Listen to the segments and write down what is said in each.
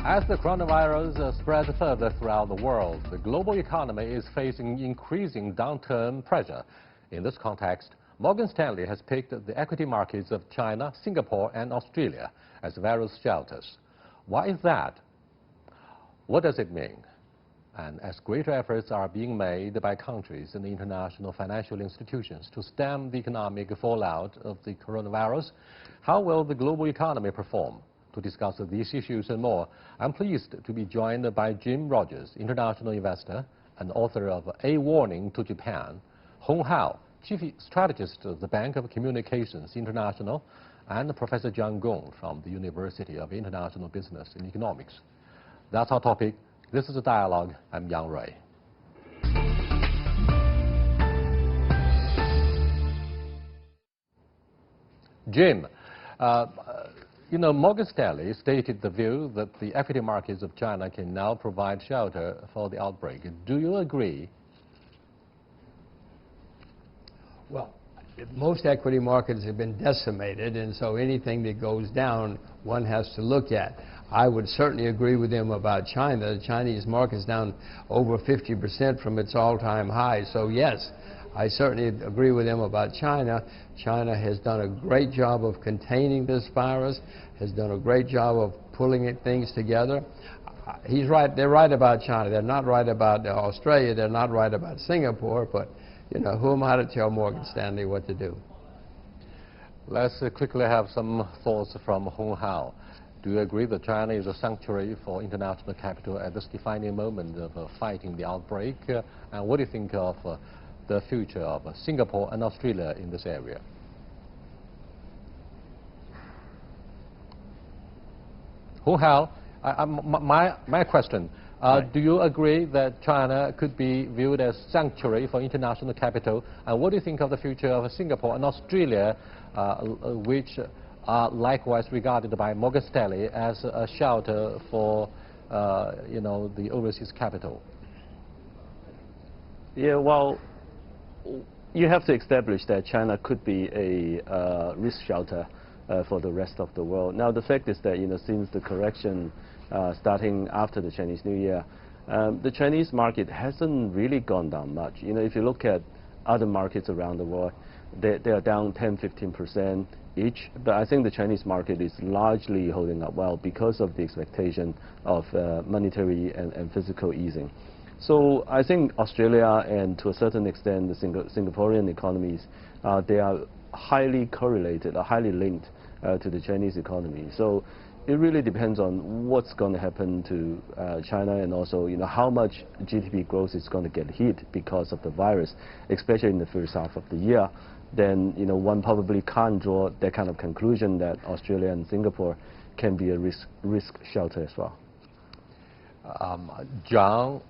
As the coronavirus spreads further throughout the world, the global economy is facing increasing downturn pressure. In this context, Morgan Stanley has picked the equity markets of China, Singapore, and Australia as various shelters. Why is that? What does it mean? And as greater efforts are being made by countries and international financial institutions to stem the economic fallout of the coronavirus, how will the global economy perform? To discuss these issues and more, I'm pleased to be joined by Jim Rogers, international investor and author of A Warning to Japan, Hong Hao, chief strategist of the Bank of Communications International, and Professor John Gong from the University of International Business and Economics. That's our topic. This is a dialogue. I'm Yang Rui. Jim, Morgan Stanley stated the view that the equity markets of China can now provide shelter for the outbreak. Do you agree? Well, most equity markets have been decimated, and so anything that goes down, one has to look at. I would certainly agree with him about China. The Chinese market is down over 50% from its all-time high. So yes, I certainly agree with him about China. China has done a great job of containing this virus, has done a great job of pulling things together. He's right. They're right about China. They're not right about Australia. They're not right about Singapore. But, who am I to tell Morgan Stanley what to do? Let's quickly have some thoughts from Hong Hao. Do you agree that China is a sanctuary for international capital at this defining moment of fighting the outbreak? And what do you think of the future of Singapore and Australia in this area? Hong Hao, my question, do you agree that China could be viewed as sanctuary for international capital? And what do you think of the future of Singapore and Australia, which are likewise regarded by Morgan Stanley as a shelter for, the overseas capital? Yeah, well, you have to establish that China could be a risk shelter for the rest of the world. Now, the fact is that, since the correction starting after the Chinese New Year, the Chinese market hasn't really gone down much. If you look at other markets around the world, they are down 10–15% each. But I think the Chinese market is largely holding up well because of the expectation of monetary and fiscal easing. So I think Australia and to a certain extent the Singaporean economies, they are highly correlated or highly linked to the Chinese economy. So it really depends on what's going to happen to China, and also how much GDP growth is going to get hit because of the virus, especially in the first half of the year. Then one probably can't draw that kind of conclusion that Australia and Singapore can be a risk shelter as well. John,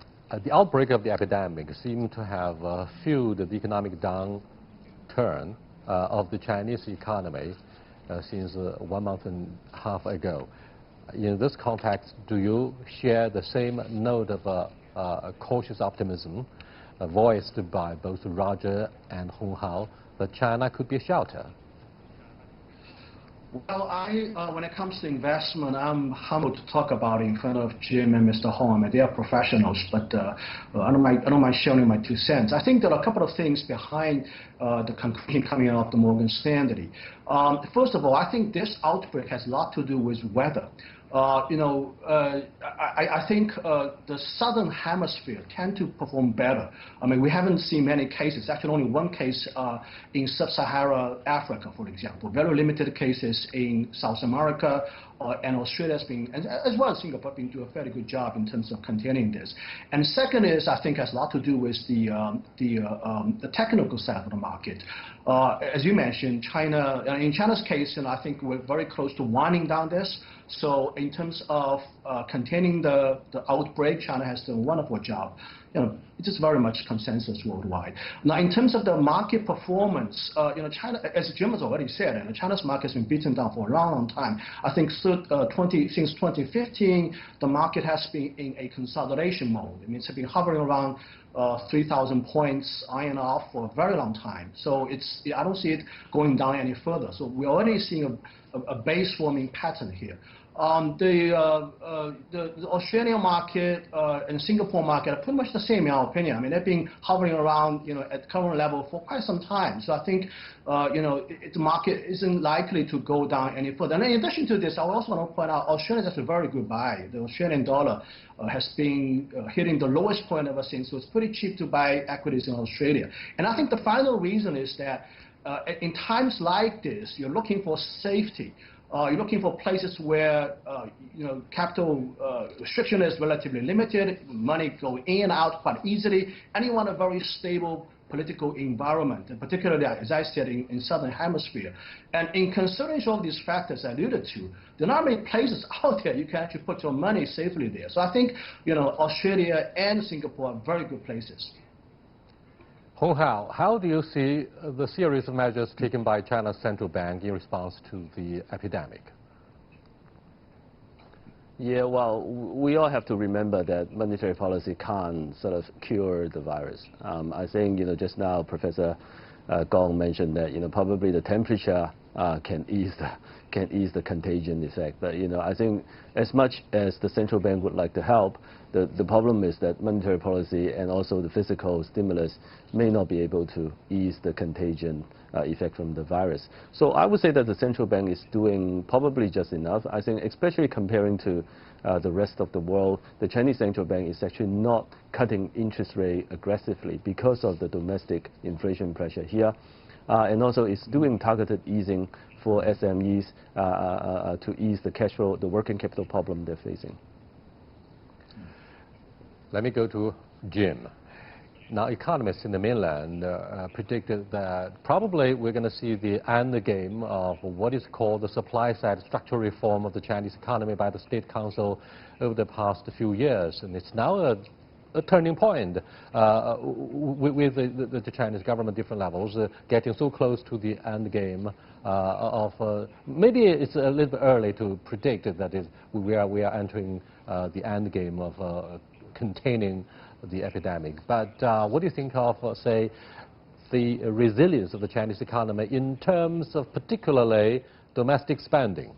the outbreak of the epidemic seemed to have fueled the economic downturn of the Chinese economy since 1.5 months ago. In this context, do you share the same note of cautious optimism voiced by both Roger and Hong Hao that China could be a shelter? Well, when it comes to investment, I'm humbled to talk about it in front of Jim and Mr. Hong. I mean, they are professionals, but I don't mind sharing my 2 cents. I think there are a couple of things behind the conclusion coming out of the Morgan Stanley. First of all, I think this outbreak has a lot to do with weather. I think the southern hemisphere tend to perform better. I mean, we haven't seen many cases, actually only one case in sub-Saharan Africa, for example. Very limited cases in South America, and Australia has been, as well as Singapore, been doing a fairly good job in terms of containing this. And second is, I think, has a lot to do with the technical side of the market. As you mentioned, China, in China's case, I think we're very close to winding down this. So in terms of containing the outbreak, China has done a wonderful job. It is very much consensus worldwide. Now, in terms of the market performance, China, as Jim has already said, China's market has been beaten down for a long, long time. I think since 2015, the market has been in a consolidation mode. I mean, it's been hovering around 3,000 points on and off for a very long time. So I don't see it going down any further. So we're already seeing a base forming pattern here. The Australian market and Singapore market are pretty much the same in our opinion. I mean, they've been hovering around, at current level for quite some time. So I think, the market isn't likely to go down any further. And in addition to this, I also want to point out Australia is a very good buy. The Australian dollar has been hitting the lowest point ever since, so it's pretty cheap to buy equities in Australia. And I think the final reason is that in times like this, you're looking for safety. You're looking for places where capital restriction is relatively limited, money go in and out quite easily, and you want a very stable political environment, and particularly, as I said, in Southern Hemisphere. And in consideration of these factors I alluded to, there are not many places out there you can actually put your money safely there. So I think Australia and Singapore are very good places. Hong Hao, how do you see the series of measures taken by China's central bank in response to the epidemic? Yeah, well, we all have to remember that monetary policy can't sort of cure the virus. I think, just now Professor Gong mentioned that, probably the temperature can ease the contagion effect. But, I think as much as the central bank would like to help, the problem is that monetary policy and also the fiscal stimulus may not be able to ease the contagion effect from the virus. So I would say that the central bank is doing probably just enough. I think especially comparing to the rest of the world, the Chinese central bank is actually not cutting interest rate aggressively because of the domestic inflation pressure here. And also it's doing targeted easing for SMEs to ease the cash flow, the working capital problem they're facing. Let me go to Jim. Now, economists in the mainland predicted that probably we're going to see the end game of what is called the supply-side structural reform of the Chinese economy by the State Council over the past few years. And it's now a turning point with the Chinese government, different levels, getting so close to the end game of maybe it's a little bit early to predict that we are entering the end game of containing the epidemic. But what do you think of, say, the resilience of the Chinese economy in terms of particularly domestic spending?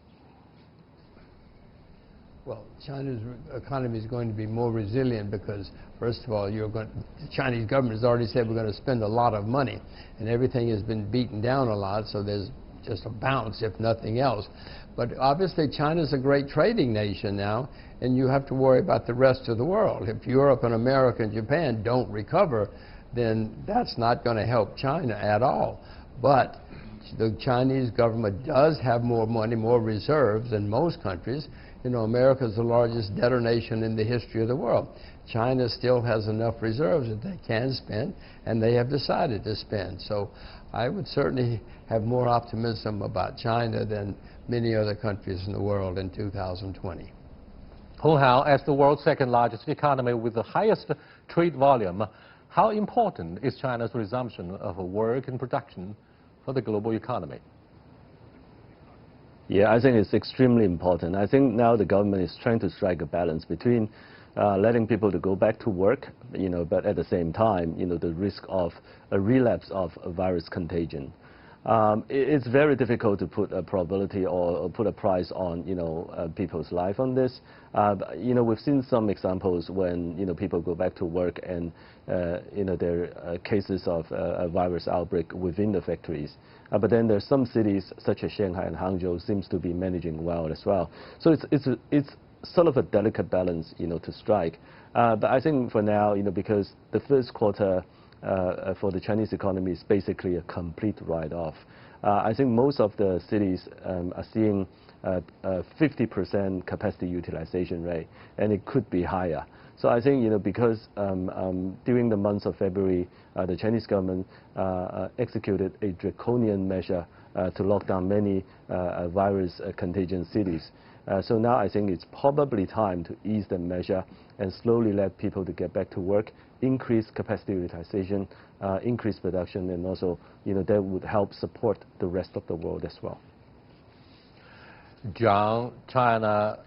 Well, China's economy is going to be more resilient because, first of all, the Chinese government has already said we're going to spend a lot of money, and everything has been beaten down a lot, so there's just a bounce, if nothing else. But obviously, China's a great trading nation now, and you have to worry about the rest of the world. If Europe and America and Japan don't recover, then that's not going to help China at all. But the Chinese government does have more money, more reserves than most countries. America is the largest debtor nation in the history of the world. China still has enough reserves that they can spend, and they have decided to spend. So I would certainly have more optimism about China than many other countries in the world in 2020. Hong Hao, as the world's second largest economy with the highest trade volume, how important is China's resumption of work and production for the global economy? Yeah, I think it's extremely important. I think now the government is trying to strike a balance between letting people to go back to work, but at the same time, the risk of a relapse of a virus contagion. It's very difficult to put a probability or put a price on, people's life on this. We've seen some examples when, people go back to work and, there are cases of a virus outbreak within the factories. But then there's some cities such as Shanghai and Hangzhou seems to be managing well as well. So it's sort of a delicate balance, to strike. But I think for now, because the first quarter for the Chinese economy is basically a complete write-off. I think most of the cities are seeing a 50% capacity utilization rate, and it could be higher. So I think, because during the months of February, the Chinese government executed a draconian measure to lock down many virus contagion cities. So now I think it's probably time to ease the measure and slowly let people to get back to work, increase capacity utilization, increase production, and also, that would help support the rest of the world as well. John, China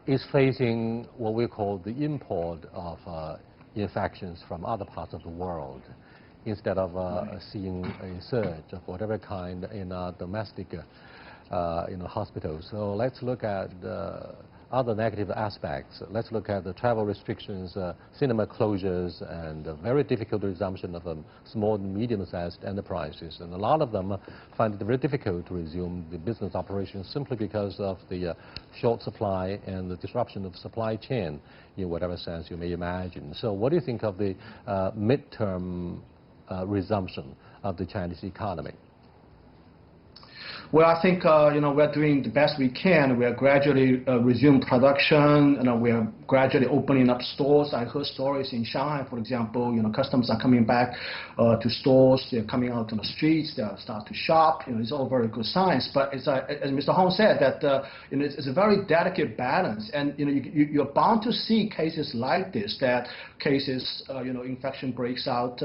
is facing what we call the import of infections from other parts of the world instead of seeing a surge of whatever kind in domestic hospitals. So let's look at other negative aspects. Let's look at the travel restrictions, cinema closures, and a very difficult resumption of small and medium-sized enterprises. And a lot of them find it very difficult to resume the business operations simply because of the short supply and the disruption of supply chain in whatever sense you may imagine. So what do you think of the midterm resumption of the Chinese economy? Well, I think we're doing the best we can. We are gradually resume production. We are gradually opening up stores. I heard stories in Shanghai, for example. Customers are coming back to stores. They're coming out on the streets. They start to shop. It's all very good signs. But as Mr. Hong said, that it's a very delicate balance, and you're bound to see cases like this. That cases, infection breaks out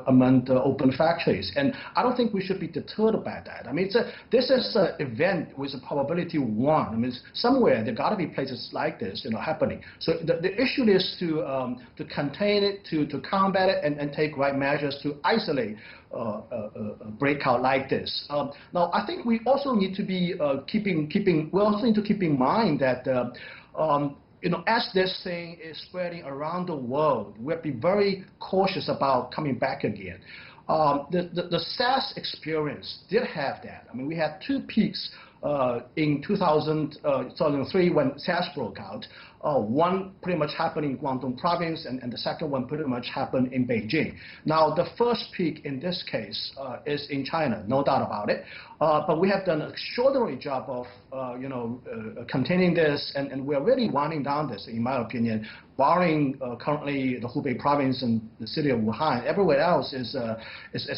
among the open factories, and I don't think we should be deterred by that. I mean, this is an event with a probability 1. I mean, somewhere there got to be places like this, happening. So the issue is to contain it, to combat it, and take right measures to isolate a breakout like this. Now, I think we also need to be we also need to keep in mind that as this thing is spreading around the world, we have to be very cautious about coming back again. The SARS experience did have that. I mean, we had 2 peaks in 2003 when SARS broke out. One pretty much happened in Guangdong province, and the second one pretty much happened in Beijing. Now, the first peak in this case is in China, no doubt about it. But we have done an extraordinary job of, containing this, and we're really winding down this, in my opinion. Barring currently the Hubei province and the city of Wuhan, everywhere else is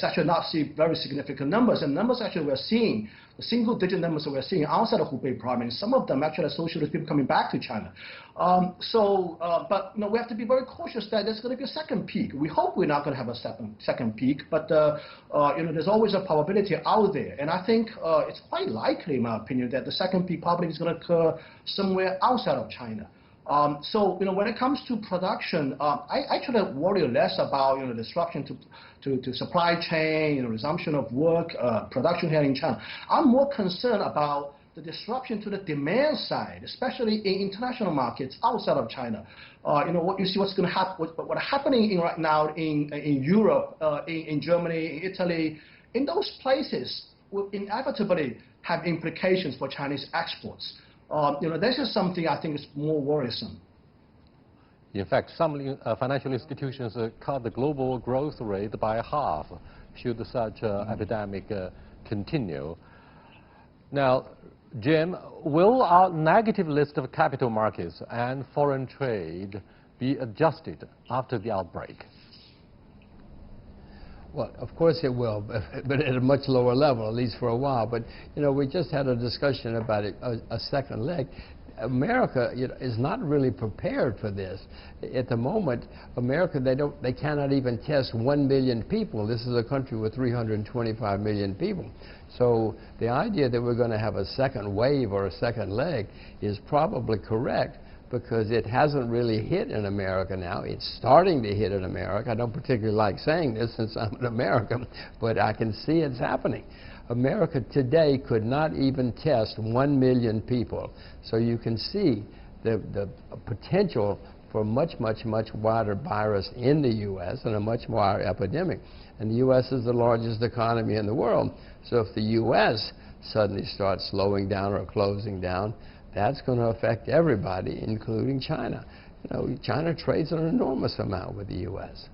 actually not see very significant numbers. And numbers actually we're seeing, the single-digit numbers that we're seeing outside of Hubei province, some of them actually associated with people coming back to China. But we have to be very cautious that there's going to be a second peak. We hope we're not going to have a second peak, but there's always a probability out there. And I think it's quite likely, in my opinion, that the second peak probably is going to occur somewhere outside of China. So when it comes to production, I actually worry less about disruption to supply chain, resumption of work, production here in China. I'm more concerned about the disruption to the demand side, especially in international markets outside of China. What you see, what's going to happen, what's happening right now in Europe, in Germany, in Italy, in those places will inevitably have implications for Chinese exports. This is something I think is more worrisome. In fact, some financial institutions cut the global growth rate by half should such epidemic continue. Now, Jim, will our negative list of capital markets and foreign trade be adjusted after the outbreak? Well, of course it will, but at a much lower level, at least for a while. But, we just had a discussion about a second leg. America is not really prepared for this. At the moment, America, they cannot even test 1 million people. This is a country with 325 million people. So the idea that we're going to have a second wave or a second leg is probably correct, because it hasn't really hit in America now. It's starting to hit in America. I don't particularly like saying this since I'm an American, but I can see it's happening. America today could not even test 1 million people. So you can see the potential for much wider virus in the U.S. and a much wider epidemic. And the U.S. is the largest economy in the world. So if the U.S. suddenly starts slowing down or closing down, that's going to affect everybody, including China. China trades an enormous amount with the U.S.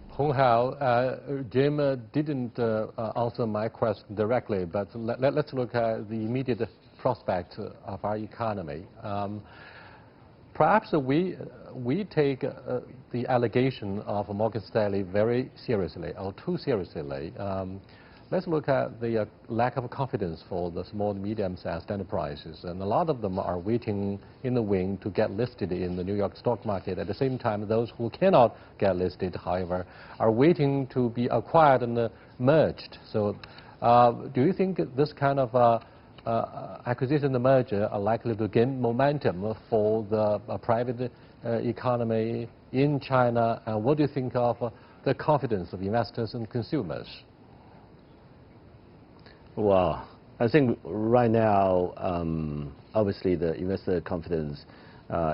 Hong Hao, Jim didn't answer my question directly, but let's look at the immediate prospect of our economy. Perhaps we take the allegation of Morgan Stanley very seriously, or too seriously. Let's look at the lack of confidence for the small and medium-sized enterprises. And a lot of them are waiting in the wing to get listed in the New York stock market. At the same time, those who cannot get listed, however, are waiting to be acquired and merged. So do you think this kind of acquisition and merger are likely to gain momentum for the private economy in China? And what do you think of the confidence of investors and consumers? Wow. I think right now, obviously the investor confidence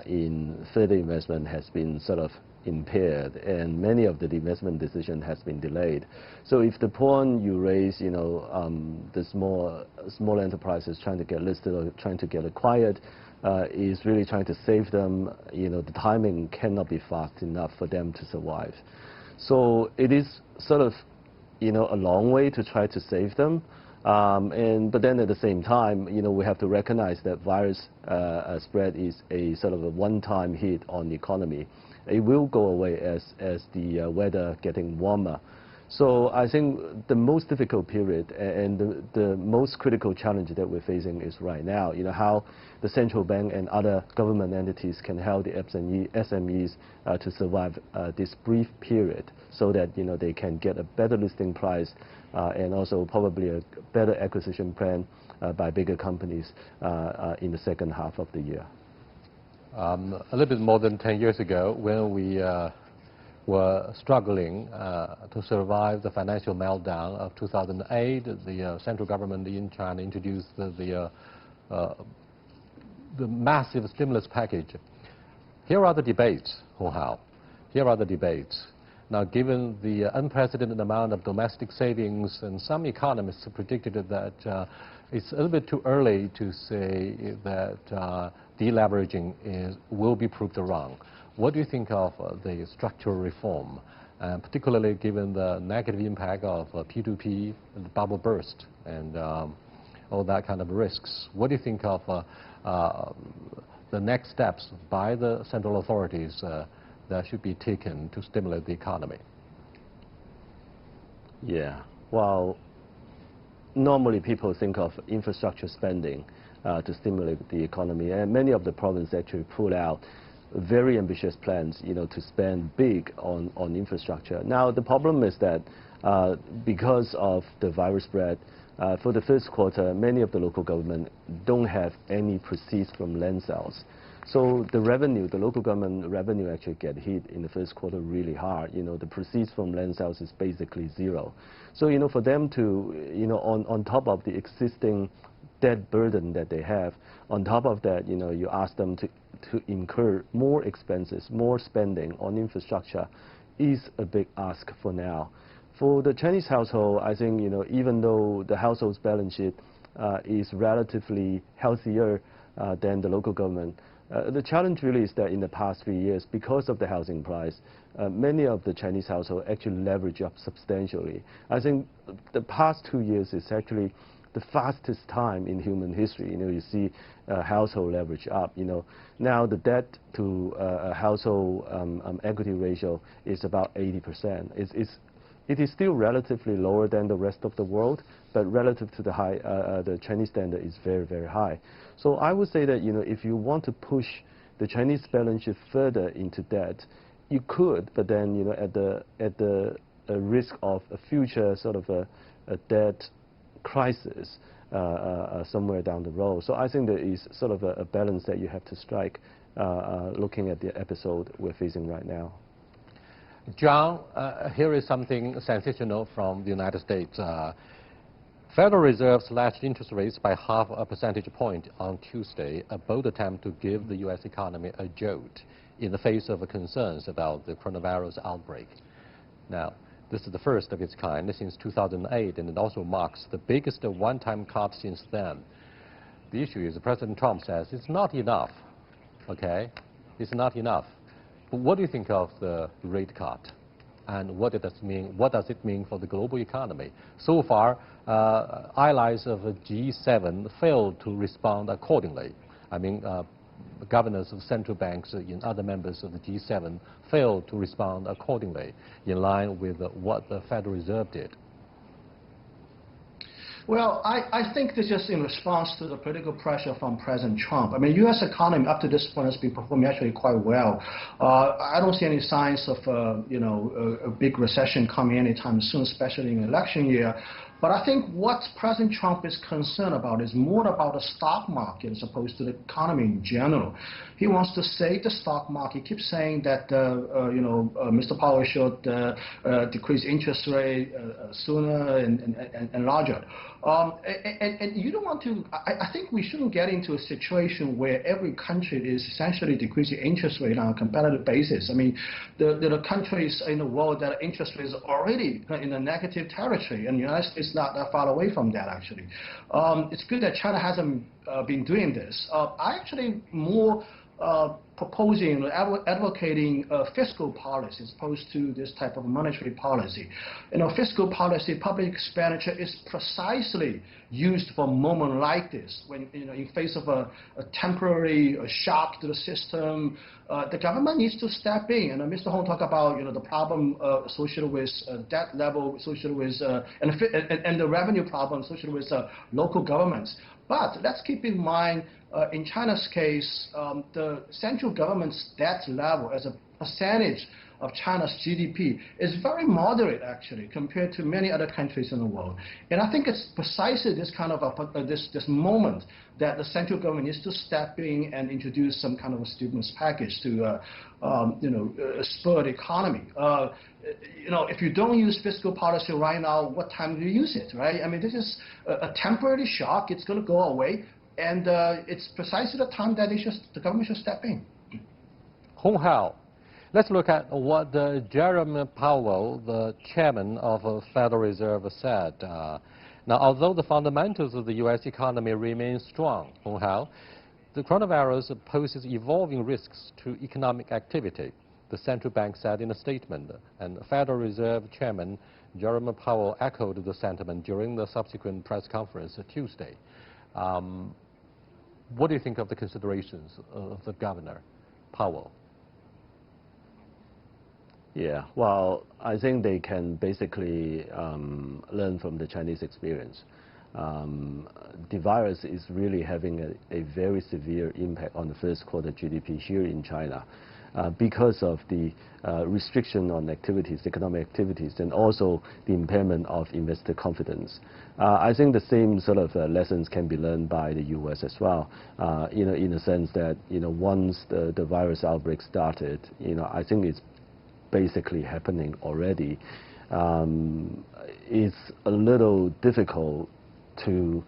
in further investment has been sort of impaired, and many of the investment decision has been delayed. So if the point you raise, the small enterprises trying to get listed or trying to get acquired, is really trying to save them, the timing cannot be fast enough for them to survive. So it is sort of, a long way to try to save them. But then at the same time, we have to recognize that virus spread is a sort of a one-time hit on the economy. It will go away as the weather getting warmer. So I think the most difficult period and the most critical challenge that we're facing is right now, how the central bank and other government entities can help the SMEs to survive this brief period so that, they can get a better listing price and also probably a better acquisition plan by bigger companies in the second half of the year. A little bit more than 10 years ago, when we were struggling to survive the financial meltdown of 2008, the central government in China introduced the massive stimulus package. Here are the debates, Hong Hao. Here are the debates. Now, given the unprecedented amount of domestic savings, and some economists predicted that it's a little bit too early to say that deleveraging will be proved wrong. What do you think of the structural reform, particularly given the negative impact of P2P, the bubble burst, and all that kind of risks? What do you think of the next steps by the central authorities that should be taken to stimulate the economy? Yeah, well, normally people think of infrastructure spending to stimulate the economy, and many of the provinces actually pulled out very ambitious plans, to spend big on infrastructure. Now, the problem is that because of the virus spread, for the first quarter, many of the local government don't have any proceeds from land sales. So the revenue, the local government revenue actually get hit in the first quarter really hard. The proceeds from land sales is basically zero. So, for them to, on top of the existing debt burden that they have, on top of that, you ask them to incur more expenses, more spending on infrastructure is a big ask for now. For the Chinese household, I think, even though the household's balance sheet is relatively healthier than the local government, the challenge really is that in the past 3 years, because of the housing price, many of the Chinese households actually leverage up substantially. I think the past 2 years is actually the fastest time in human history. You see household leverage up. Now the debt to household equity ratio is about 80%. It is still relatively lower than the rest of the world, but relative to the Chinese standard is very, very high. So I would say that, if you want to push the Chinese balance sheet further into debt, you could, but then, at the risk of a future sort of a debt crisis somewhere down the road. So I think there is sort of a balance that you have to strike looking at the episode we're facing right now. John, here is something sensational from the United States. Federal Reserve slashed interest rates by 0.5 percentage point on Tuesday, a bold attempt to give the U.S. economy a jolt in the face of concerns about the coronavirus outbreak. Now, this is the first of its kind since 2008, and it also marks the biggest one-time cut since then. The issue is President Trump says it's not enough, okay? It's not enough. But what do you think of the rate cut? And what does it mean for the global economy? So far, allies of the G7 failed to respond accordingly. I mean, governors of central banks in other members of the G7 failed to respond accordingly, in line with what the Federal Reserve did. Well, I think this is in response to the political pressure from President Trump. I mean, U.S. economy up to this point has been performing actually quite well. I don't see any signs of, a big recession coming anytime soon, especially in election year. But I think what President Trump is concerned about is more about the stock market as opposed to the economy in general. He wants to save the stock market. He keeps saying that Mr. Powell should decrease interest rate sooner and larger. And you don't want to. I think we shouldn't get into a situation where every country is essentially decreasing interest rate on a competitive basis. I mean, there are countries in the world that interest rates are already in a negative territory, and the United States is not that far away from that, actually. It's good that China hasn't been doing this. I actually more proposing or advocating fiscal policy as opposed to this type of monetary policy. Fiscal policy, public expenditure is precisely used for a moment like this, when in face of a temporary shock to the system. The government needs to step in. And Mr. Hong talked about the problem associated with debt level, associated with and the revenue problem associated with local governments. But let's keep in mind, in China's case, the central government's debt level as a percentage of China's GDP is very moderate, actually, compared to many other countries in the world. And I think it's precisely this kind of this moment that the central government needs to step in and introduce some kind of a stimulus package to spur the economy. If you don't use fiscal policy right now, what time do you use it, right? I mean, this is a temporary shock. It's going to go away, and it's precisely the time that the government should step in. Hong Hao, let's look at what Jerome Powell, the chairman of the Federal Reserve, said. Now, although the fundamentals of the U.S. economy remain strong, Hong Hao, the coronavirus poses evolving risks to economic activity, the central bank said in a statement, and Federal Reserve Chairman Jerome Powell echoed the sentiment during the subsequent press conference Tuesday. What do you think of the considerations of the Governor Powell? Yeah, well, I think they can basically learn from the Chinese experience. The virus is really having a very severe impact on the first quarter GDP here in China because of the restriction on activities, economic activities, and also the impairment of investor confidence. I think the same sort of lessons can be learned by the U.S. as well, in the sense that, once the virus outbreak started, I think it's basically happening already. It's a little difficult to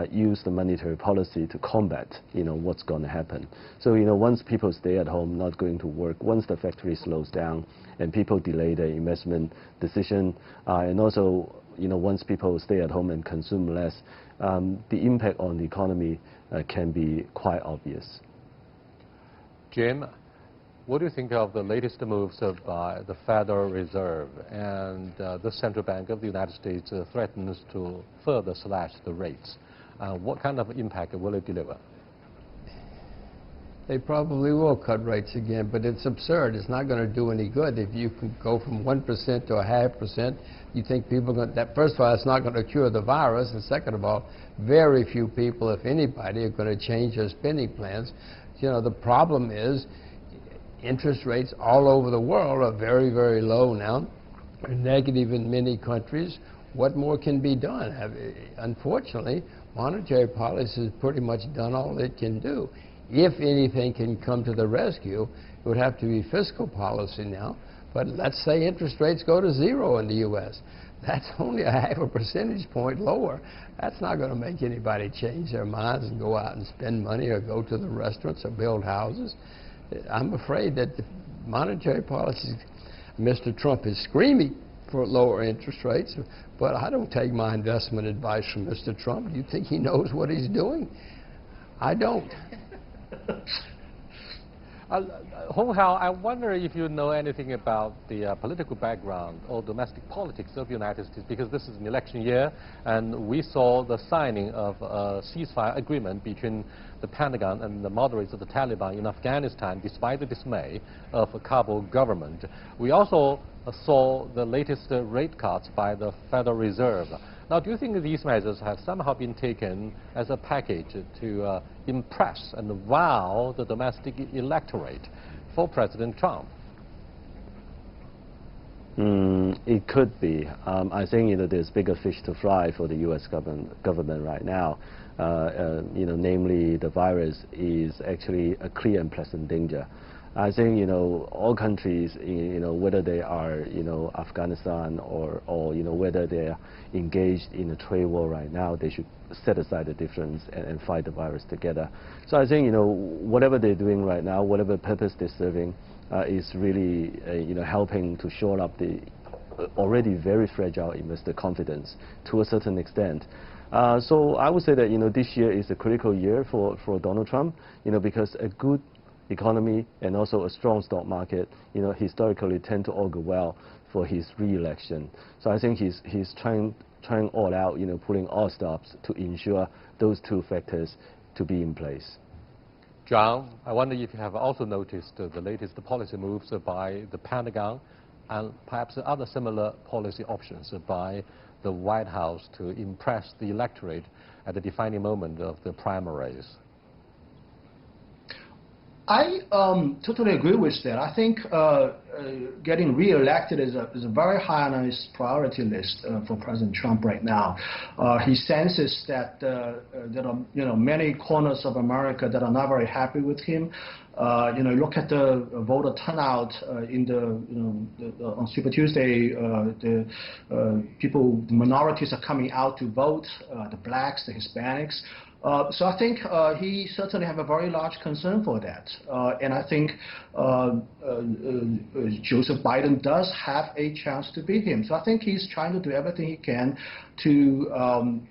use the monetary policy to combat, what's going to happen. So, once people stay at home, not going to work, once the factory slows down and people delay their investment decision, and also, once people stay at home and consume less, the impact on the economy can be quite obvious. Jim, what do you think of the latest moves of the Federal Reserve and the Central Bank of the United States threatens to further slash the rates? What kind of impact will it deliver? They probably will cut rates again, but it's absurd. It's not going to do any good. If you can go from 1% to 0.5%, you think people are going to, first of all, it's not going to cure the virus, and second of all, very few people, if anybody, are going to change their spending plans. The problem is interest rates all over the world are very, very low now. They're negative in many countries. What more can be done? Unfortunately, monetary policy has pretty much done all it can do. If anything can come to the rescue, it would have to be fiscal policy now. But let's say interest rates go to 0 in the U.S. That's only a 0.5 percentage point lower. That's not going to make anybody change their minds and go out and spend money or go to the restaurants or build houses. I'm afraid that the monetary policy, Mr. Trump is screaming for lower interest rates, but I don't take my investment advice from Mr. Trump. Do you think he knows what he's doing? I don't. Hong Hao, I wonder if you know anything about the political background or domestic politics of the United States, because this is an election year, and we saw the signing of a ceasefire agreement between the Pentagon and the moderates of the Taliban in Afghanistan, despite the dismay of the Kabul government. We also saw the latest rate cuts by the Federal Reserve. Now, do you think these measures have somehow been taken as a package to impress and wow the domestic electorate for President Trump? It could be. I think there's bigger fish to fry for the U.S. government right now. Namely, the virus is actually a clear and present danger. I think all countries, whether they are Afghanistan or whether they are engaged in a trade war right now, they should set aside the difference and fight the virus together. So I think whatever they're doing right now, whatever purpose they're serving, is really helping to shore up the already very fragile investor confidence to a certain extent. So I would say that this year is a critical year for Donald Trump, because a good economy and also a strong stock market, historically tend to augur well for his re-election. So I think he's trying all out, pulling all stops to ensure those two factors to be in place. John, I wonder if you have also noticed the latest policy moves by the Pentagon and perhaps other similar policy options by the White House to impress the electorate at the defining moment of the primaries. I totally agree with that. I think getting re-elected is a very high on his priority list for President Trump right now. He senses that there are many corners of America that are not very happy with him. Look at the voter turnout on Super Tuesday. The minorities are coming out to vote, the blacks, the Hispanics. So I think he certainly have a very large concern for that. And I think Joseph Biden does have a chance to beat him. So I think he's trying to do everything he can to,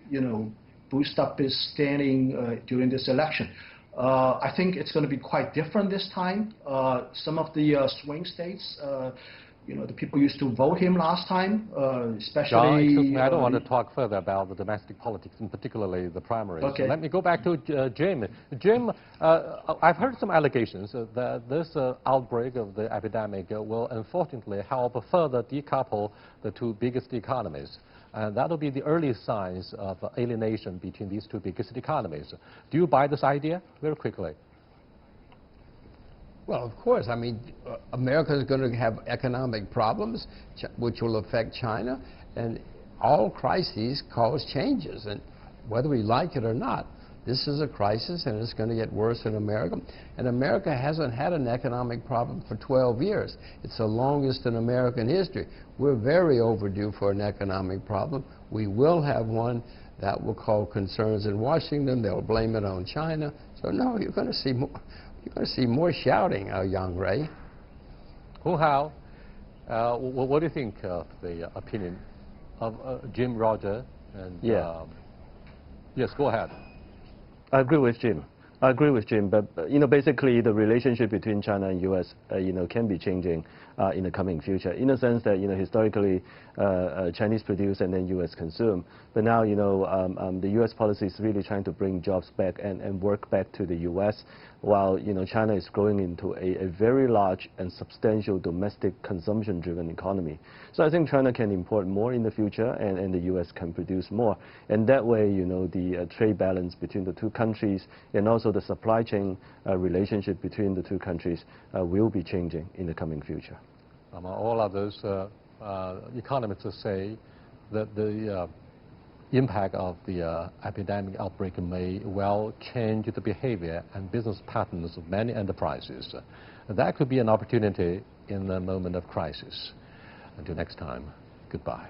boost up his standing during this election. I think it's going to be quite different this time. Some of the swing states, the people used to vote him last time, especially... John, excuse me, I don't want to talk further about the domestic politics, and particularly the primaries. Okay. Let me go back to Jim. Jim, I've heard some allegations that this outbreak of the epidemic will unfortunately help further decouple the two biggest economies. And that will be the early signs of alienation between these two biggest economies. Do you buy this idea? Very quickly. Well, of course. I mean, America is going to have economic problems, which will affect China, and all crises cause changes, and whether we like it or not, this is a crisis, and it's going to get worse in America. And America hasn't had an economic problem for 12 years. It's the longest in American history. We're very overdue for an economic problem. We will have one. That will cause concerns in Washington. They'll blame it on China. So no, you're going to see more. You're going to see more shouting, Young Ray. Hu Hao, what do you think of the opinion of Jim, Roger? And, yes, go ahead. I agree with Jim. But basically the relationship between China and U.S. Can be changing in the coming future, in the sense that historically Chinese produce and then U.S. consume. But now the U.S. policy is really trying to bring jobs back and work back to the U.S. while China is growing into a very large and substantial domestic consumption-driven economy. So I think China can import more in the future, and the U.S. can produce more. And that way, the trade balance between the two countries and also the supply chain relationship between the two countries will be changing in the coming future. All others, economists say that the impact of the epidemic outbreak may well change the behavior and business patterns of many enterprises. That could be an opportunity in the moment of crisis. Until next time, goodbye.